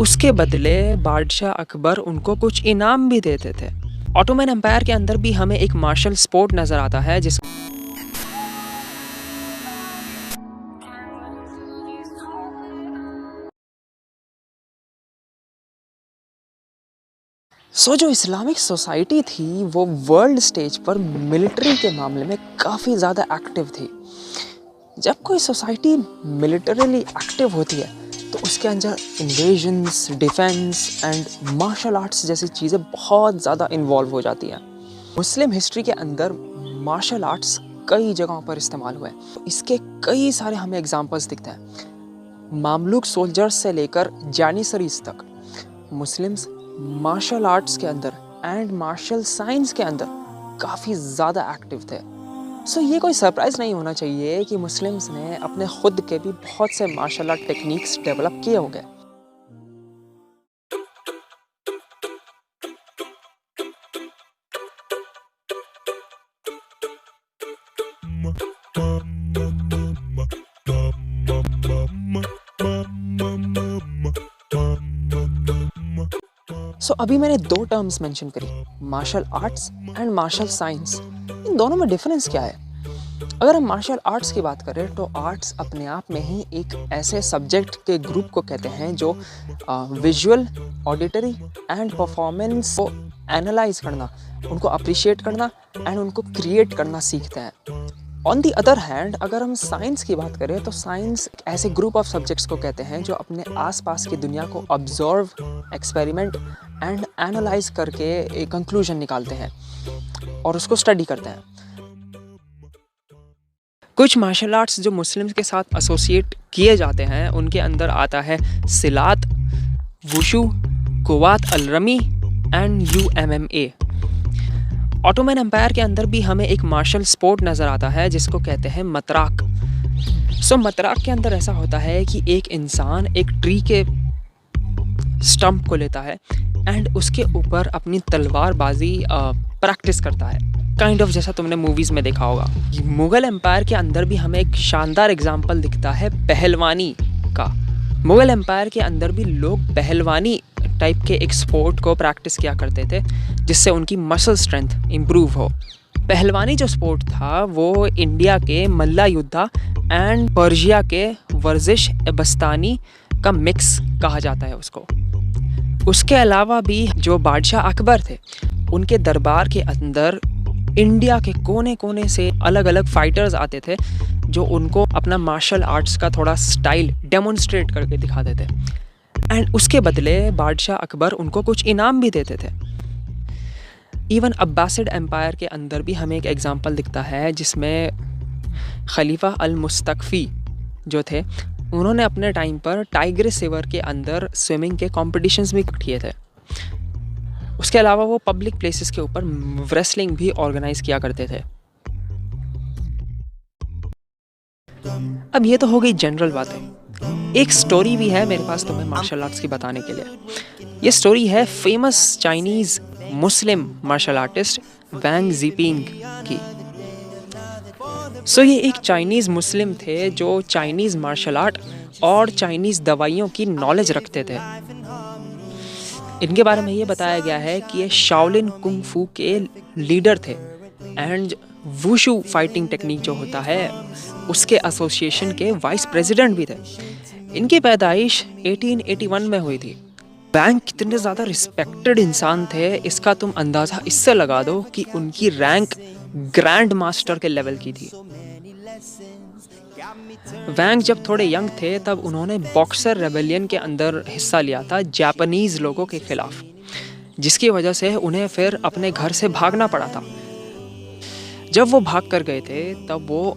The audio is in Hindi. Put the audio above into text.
उसके बदले बादशाह अकबर उनको कुछ इनाम भी देते थे। ऑटोमन एम्पायर के अंदर भी हमें एक मार्शल स्पोर्ट नज़र आता है जिस जो इस्लामिक सोसाइटी थी वो वर्ल्ड स्टेज पर मिलिट्री के मामले में काफ़ी ज़्यादा एक्टिव थी। जब कोई सोसाइटी मिलिटरीली एक्टिव होती है तो उसके अंदर invasions, defence and martial arts जैसी चीज़ें बहुत ज़्यादा इन्वॉल्व हो जाती हैं। मुस्लिम हिस्ट्री के अंदर मार्शल आर्ट्स कई जगहों पर इस्तेमाल हुए हैं। इसके कई सारे हमें एग्जांपल्स दिखते हैं। मामलुक सोल्जर्स से लेकर जानिसरीज तक मुस्लिम्स मार्शल आर्ट्स के अंदर एंड मार्शल साइंस के अंदर काफ़ी ज़्यादा एक्टिव थे। ये कोई सरप्राइज़ नहीं होना चाहिए कि मुस्लिम्स ने अपने खुद के भी बहुत से मार्शल आर्ट टेक्निक्स डेवलप किए होंगे। अभी मैंने दो टर्म्स मेंशन करी, martial arts and martial science. इन दोनों में डिफरेंस क्या है? अगर हम मार्शल आर्ट्स की बात करें तो आर्ट्स अपने आप में ही एक ऐसे सब्जेक्ट के ग्रुप को कहते हैं जो विजुअल, ऑडिटरी एंड परफॉर्मेंस को एनालाइज करना, उनको अप्रिशिएट करना एंड उनको क्रिएट करना सीखते हैं। ऑन दी अदर हैंड अगर हम साइंस की बात करें तो साइंस ऐसे ग्रुप ऑफ सब्जेक्ट्स को कहते हैं जो अपने आसपास की दुनिया को ऑब्जर्व, एक्सपेरिमेंट एंड एनालाइज करके एक कंक्लूजन निकालते हैं और उसको स्टडी करते हैं। कुछ मार्शल आर्ट्स जो मुस्लिम्स के साथ एसोसिएट किए जाते हैं उनके अंदर आता है सिलात, वुशु, कुवात अल रमी एंड UMMA। ऑटोमन एम्पायर के अंदर भी हमें एक मार्शल स्पोर्ट नज़र आता है जिसको कहते हैं मतराक। मतराक के अंदर ऐसा होता है कि एक इंसान एक ट्री के स्टंप को लेता है एंड उसके ऊपर अपनी तलवारबाजी प्रैक्टिस करता है, काइंड ऑफ जैसा तुमने मूवीज़ में देखा होगा। मुग़ल एम्पायर के अंदर भी हमें एक शानदार एग्जाम्पल दिखता है पहलवानी का। मुग़ल एम्पायर के अंदर भी लोग पहलवानी टाइप के एक स्पोर्ट को प्रैक्टिस किया करते थे जिससे उनकी मसल स्ट्रेंथ इम्प्रूव हो। पहलवानी जो स्पोर्ट था वो इंडिया के मल्ला युद्धा एंड पर्शिया के वर्जिश बस्तानी का मिक्स कहा जाता है उसको। उसके अलावा भी जो बादशाह अकबर थे उनके दरबार के अंदर इंडिया के कोने कोने से अलग अलग फाइटर्स आते थे जो उनको अपना मार्शल आर्ट्स का थोड़ा स्टाइल डेमोन्स्ट्रेट करके दिखाते थे एंड उसके बदले बादशाह अकबर उनको कुछ इनाम भी देते थे। इवन अब्बासिड एम्पायर के अंदर भी हमें एक एग्जांपल दिखता है जिसमें खलीफा अल मुस्तकफ़ी जो थे उन्होंने अपने टाइम पर टाइग्रिस रिवर के अंदर स्विमिंग के कॉम्पिटिशन्स भी किए थे। उसके अलावा वो पब्लिक प्लेसेस के ऊपर रेसलिंग भी ऑर्गेनाइज किया करते थे। अब ये तो हो गई जनरल बातें। एक स्टोरी भी है मेरे पास तुम्हें मार्शल आर्ट्स की बताने के लिए। ये स्टोरी है फेमस चाइनीज़ मुस्लिम मार्शल आर्टिस्ट वैंग ज़ीपिंग की। ये एक चाइनीज़ मुस्लिम थे जो चाइनीज़ मार्शल आर्ट और चाइनीज़ दवाइयों की नॉलेज रखते थे। इनके बारे में ये बताया गया है कि ये शाओलिन कुंग फू के लीडर थे एंड वुशु फाइटिंग टेक्निक जो होता है उसके एसोसिएशन के वाइस प्रेसिडेंट भी थे। इनकी पैदाइश 1881 में हुई थी। वैंग कितने ज़्यादा रिस्पेक्टेड इंसान थे इसका तुम अंदाज़ा इससे लगा दो कि उनकी रैंक ग्रैंड मास्टर के लेवल की थी। वैंग जब थोड़े यंग थे तब उन्होंने बॉक्सर रेबेलियन के अंदर हिस्सा लिया था जापानीज़ लोगों के खिलाफ, जिसकी वजह से उन्हें फिर अपने घर से भागना पड़ा था। जब वो भाग कर गए थे तब वो